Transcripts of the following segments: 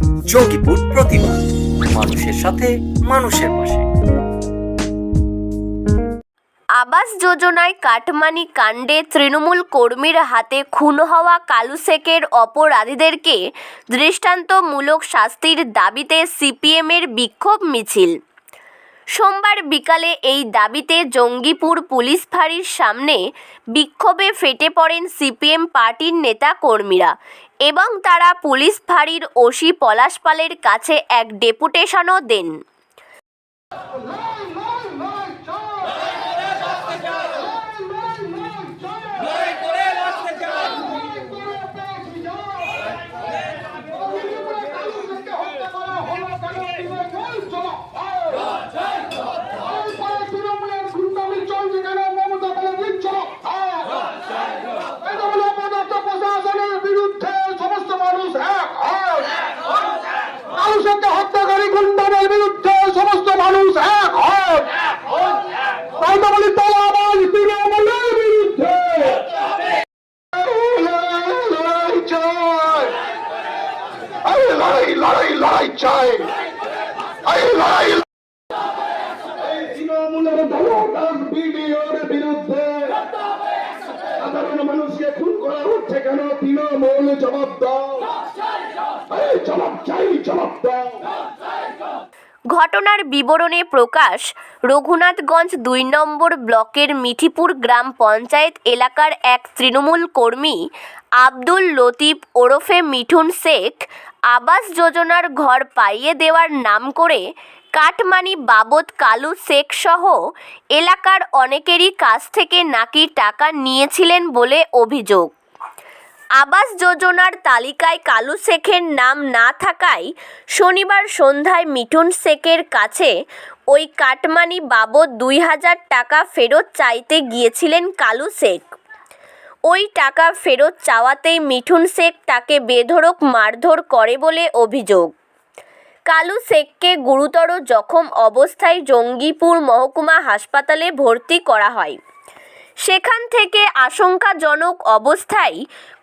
জঙ্গিপুর প্রতিবাদ, মানুষের সাথে মানুষের পাশে। আবাস যোজনায় কাটমানি কাণ্ডে তৃণমূল কর্মীর হাতে খুন হওয়া কালু শেখের অপরাধীদেরকে দৃষ্টান্তমূলক শাস্তির দাবিতে সিপিএমের বিক্ষোভ মিছিল। সোমবার বিকালে এই দাবিতে জঙ্গিপুর পুলিশ ফাঁড়ির সামনে বিক্ষোভে ফেটে পড়েন সিপিএম পার্টির নেতা কর্মীরা এবং তারা পুলিশ ফাঁড়ির ওসি পলাশ পালের কাছে এক ডেপুটেশনও দেন। হত্যাকারী গুন্ডাদের বিরুদ্ধে সমস্ত মানুষ এক হয়। তাই তো বলি তলাবাজ তৃণমূলের বিরুদ্ধে লড়াই চাই, লড়াই চাই, তৃণমূলের দলদাস বিডিওর বিরুদ্ধে সাধারণ মানুষকে খুন করা হচ্ছে কেন? তৃণমূল জবাব দাও, জবাব চাই, জবাব দাও। ঘটনার বিবরণে প্রকাশ, রঘুনাথগঞ্জ ২ নম্বর ব্লকের মিঠিপুর গ্রাম পঞ্চায়েত এলাকার এক তৃণমূল কর্মী আব্দুল লতিফ ওরফে মিঠুন শেখ আবাস যোজনার ঘর পাইয়ে দেওয়ার নাম করে কাটমানি বাবদ কালু শেখ সহ এলাকার অনেকেরই কাছ থেকে নাকি টাকা নিয়েছিলেন বলে অভিযোগ। আবাস যোজনার তালিকায় কালু শেখের নাম না থাকায় শনিবার সন্ধ্যায় মিঠুন শেখের কাছে ওই কাটমানি বাবদ ২,০০০ টাকা ফেরত চাইতে গিয়েছিলেন কালু শেখ। ওই টাকা ফেরত চাওয়াতেই মিঠুন শেখ তাকে বেধড়ক মারধর করে বলে অভিযোগ। কালু শেখকে গুরুতর জখম অবস্থায় জঙ্গিপুর মহকুমা হাসপাতালে ভর্তি করা হয়। সেখান থেকে আশঙ্কাজনক অবস্থায়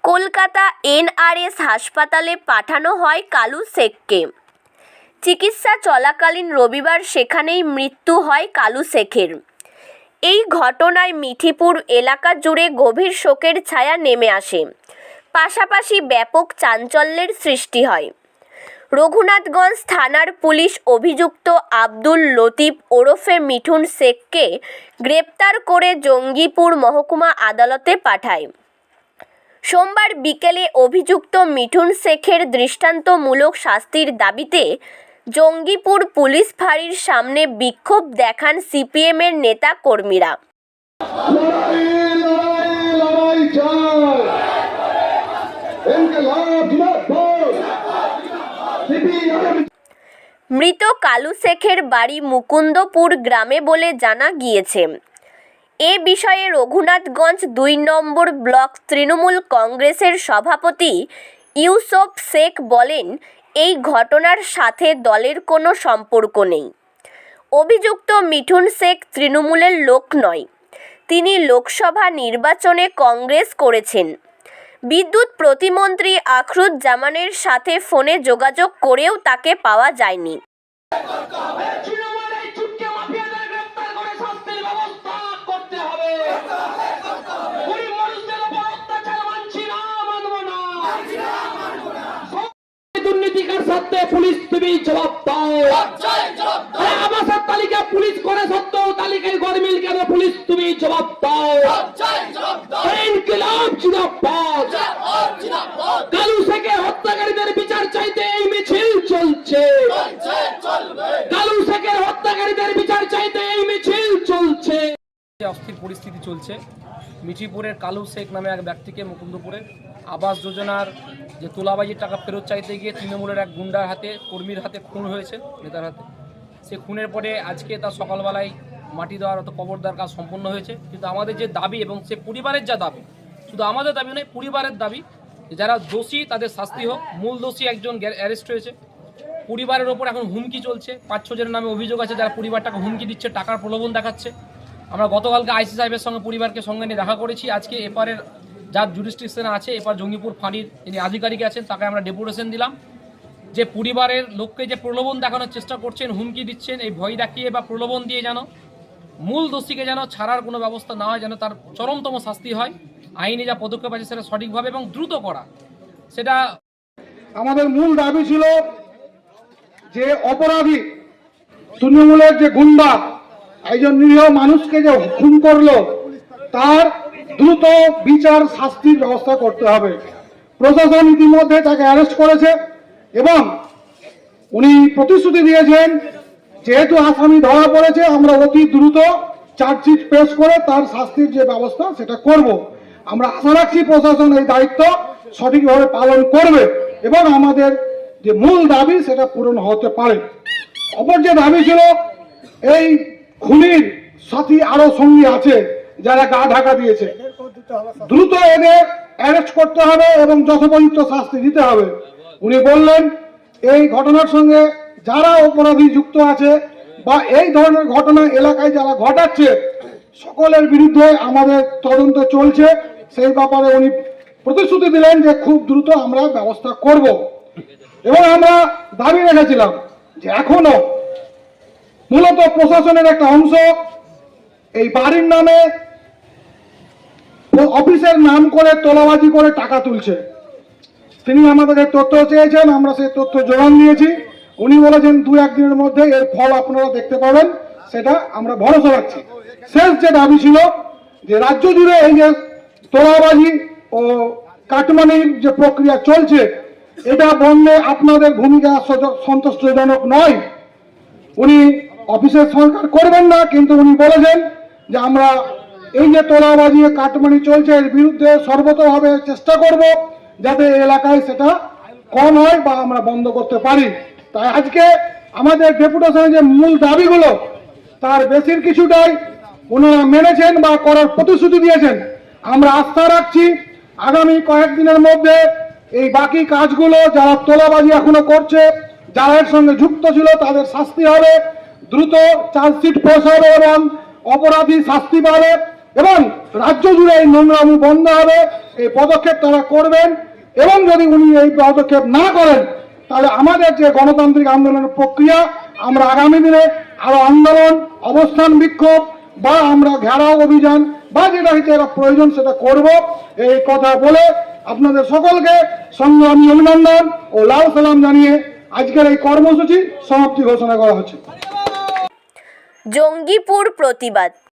কলকাতা NRS হাসপাতালে পাঠানো হয় কালু শেখকে। চিকিৎসা চলাকালীন রবিবার সেখানেই মৃত্যু হয় কালু শেখের। এই ঘটনায় মিঠিপুর এলাকা জুড়ে গভীর শোকের ছায়া নেমে আসে, পাশাপাশি ব্যাপক চাঞ্চল্যের সৃষ্টি হয়। রঘুনাথগঞ্জ থানার পুলিশ অভিযুক্ত আব্দুল লতিফ ওরফে মিঠুন শেখকে গ্রেপ্তার করে জঙ্গিপুর মহকুমা আদালতে পাঠায়। সোমবার বিকেলে অভিযুক্ত মিঠুন শেখের দৃষ্টান্তমূলক শাস্তির দাবিতে জঙ্গিপুর পুলিশ ফাঁড়ির সামনে বিক্ষোভ দেখান সিপিএমের নেতা কর্মীরা। মৃত কালু শেখের বাড়ি মুকুন্দপুর গ্রামে বলে জানা গিয়েছে। এ বিষয়ে রঘুনাথগঞ্জ ২ নম্বর ব্লক তৃণমূল কংগ্রেসের সভাপতি ইউসুফ শেখ বলেন, এই ঘটনার সাথে দলের কোনো সম্পর্ক নেই। অভিযুক্ত মিঠুন শেখ তৃণমূলের লোক নয়, তিনি লোকসভা নির্বাচনে কংগ্রেস করেছেন। বিদ্যুৎ প্রতিমন্ত্রী আখরুজ্জামানের সাথে ফোনে যোগাযোগ করেও তাকে পাওয়া যায়নি। দুর্নীতিকার সাথে পুলিশ তুমি জবাব দাও। আবাসের তালিকা পুলিশ করে সত্ত্বেও তালিকায় গরমিল কেন? পুলিশ তুমি জবাব দাও। ইনকিলাব জিন্দাবাদ। কালু শেখের হত্যাকারীদের বিচার চাইতে এই মিছিল চলছে। কালু শেখের হত্যাকারীদের বিচার চাইতে এই মিছিল চলছে। অস্থির পরিস্থিতি চলছে। মিঠিপুরের কালু শেখ নামে এক ব্যক্তিকে মুকুন্দপুরের আবাস যোজনার যে তোলাবাজির টাকা ফেরত চাইতে গিয়ে তৃণমূলের এক গুন্ডার হাতে, কর্মীর হাতে খুন হয়েছে, নেতার হাতে। সে খুনের পরে আজকে তার সকালবেলায় মাটি দেওয়ার অত কবর দেওয়ার কাজ সম্পন্ন হয়েছে। কিন্তু আমাদের যে দাবি এবং সে পরিবারের যা দাবি, শুধু আমাদের দাবি নয়, পরিবারের দাবি যারা দোষী তাদের শাস্তি হোক। মূল দোষী একজন অ্যারেস্ট হয়েছে। পরিবারের ওপর এখন হুমকি চলছে। ৫-৬ জনের নামে অভিযোগ আছে যারা পরিবারটাকে হুমকি দিচ্ছে, টাকার প্রলোভন দেখাচ্ছে। আমরা গতকালকে আইসি সাহেবের সঙ্গে পরিবারকে সঙ্গে নিয়ে দেখা করেছি। আজকে এপারের যার জুরিসডিকশনে আছে, এপার জঙ্গিপুর ফাঁড়ির যিনি আধিকারিক আছেন তাকে আমরা ডেপুটেশন দিলাম যে পরিবারের লোককে যে প্রলোভন দেখানোর চেষ্টা করছেন, হুমকি দিচ্ছেন, এই ভয় দেখিয়ে বা প্রলোভন দিয়ে যেন মূল দোষীকে যেন ছাড়ার কোনো ব্যবস্থা না হয়, যেন তার চরমতম শাস্তি হয়, আইনে যা পদক্ষেপ আছে সেটা সঠিকভাবে এবং দ্রুত করা, সেটা আমাদের মূল দাবি ছিল যে অপরাধী তৃণমূলের যে গুন্ডা একজন নিরীহ মানুষকে যে খুন করলো তার দ্রুত বিচার শাস্তির ব্যবস্থা করতে হবে। প্রশাসন ইতিমধ্যে তাকে অ্যারেস্ট করেছে এবং উনি প্রতিশ্রুতি দিয়েছেন যেহেতু আসামি ধরা পড়েছে আমরা অতি দ্রুত চার্জশিট পেশ করে তার শাস্তির যে ব্যবস্থা সেটা করব। আমরা আশা রাখছি প্রশাসন এই দায়িত্ব সঠিকভাবে পালন করবে এবং আমাদের যে মূল দাবি সেটা পূরণ হতে পারে। অপর যে দাবি ছিল এই খুনির সাথী আরো সঙ্গী আছে যারা গা ঢাকা দিয়েছে, দ্রুত এদের অ্যারেস্ট করতে হবে এবং যথোপযুক্ত শাস্তি দিতে হবে। উনি বললেন এই ঘটনার সঙ্গে যারা অপরাধী যুক্ত আছে বা এই ধরনের ঘটনা এলাকায় যারা ঘটাচ্ছে সকলের বিরুদ্ধে আমাদের তদন্ত চলছে, সেই ব্যাপারে উনি প্রতিশ্রুতি দিলেন যে খুব দ্রুত আমরা ব্যবস্থা করব। এবং আমরা দাবি রেখেছিলাম যে এখনো মূলত প্রশাসনের একটা অংশ এই বাড়ির নামে অফিসের নাম করে তোলাবাজি করে টাকা তুলছে। তিনি আমাদেরকে তথ্য চেয়েছেন, আমরা সেই তথ্য জোগান দিয়েছি। উনি বলেছেন 2-1 দিনের মধ্যে এর ফল আপনারা দেখতে পাবেন, সেটা আমরা ভরসা রাখছি। শেষ যে দাবি ছিল যে রাজ্য জুড়ে এই যে তোলাবাজি ও কাটমানির যে প্রক্রিয়া চলছে এটা বন্ধে আপনাদের ভূমিকা সন্তুষ্টজনক নয়। উনি অফিসের সরকার করবেন না, কিন্তু উনি বলেছেন যে আমরা এই যে তোলাবাজি কাটমানি চলছে এর বিরুদ্ধে সর্বতভাবে চেষ্টা করব যাতে এলাকায় সেটা কম হয় বা আমরা বন্ধ করতে পারি। তাই আজকে আমাদের ডেপুটেশনের যে মূল দাবিগুলো তার বেশির কিছুটাই ওনারা মেনেছেন বা করার প্রতিশ্রুতি দিয়েছেন। আমরা আস্থা রাখছি আগামী কয়েকদিনের মধ্যে এই বাকি কাজগুলো যারা তোলাবাজি এখনো করছে, যারা এর সঙ্গে যুক্ত ছিল তাদের শাস্তি হবে, দ্রুত চার্জশিট পেশ হবে এবং অপরাধী শাস্তি পাবে এবং রাজ্য জুড়ে এই নোংরামি বন্ধ হবে। এই পদক্ষেপ তারা করবেন এবং যদি উনি এই পদক্ষেপ না করেন তাহলে আমাদের যে গণতান্ত্রিক আন্দোলনের প্রক্রিয়া আমরা আগামী দিনে আরো আন্দোলন, অবস্থান, বিক্ষোভ বা আমরা ঘেরাও অভিযান বা যেটা এরা প্রয়োজন সেটা করব। এই কথা বলে আপনাদের সকলকে সংগ্রামী অভিনন্দন ও লাল সালাম জানিয়ে আজকের এই কর্মসূচি সমাপ্তি ঘোষণা করা হচ্ছে। জঙ্গিপুর প্রতিবাদ।